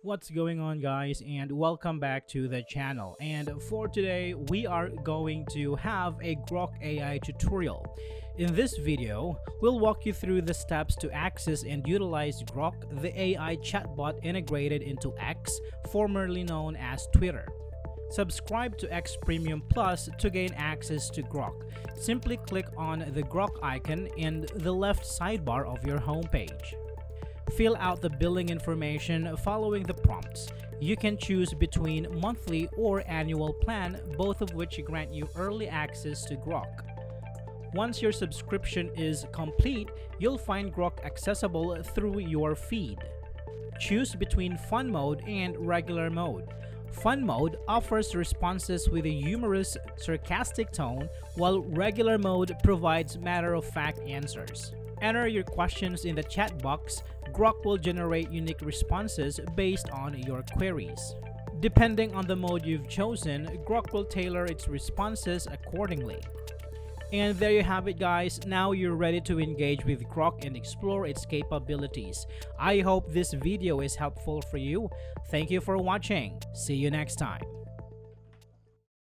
What's going on, guys, and welcome back to the channel. And for today we are going to have a Grok AI tutorial. In this video we'll walk you through the steps to access and utilize Grok, the AI chatbot integrated into X, formerly known as Twitter. Subscribe to X Premium Plus to gain access to Grok. Simply click on the Grok icon in the left sidebar of your homepage. Fill out the billing information following the prompts. You can choose between monthly or annual plan, both of which grant you early access to Grok. Once your subscription is complete, you'll find Grok accessible through your feed. Choose between Fun Mode and Regular Mode. Fun Mode offers responses with a humorous, sarcastic tone, while Regular Mode provides matter-of-fact answers. Enter your questions in the chat box. Grok will generate unique responses based on your queries. Depending on the mode you've chosen, Grok will tailor its responses accordingly. And there you have it, guys. Now you're ready to engage with Grok and explore its capabilities. I hope this video is helpful for you. Thank you for watching. See you next time.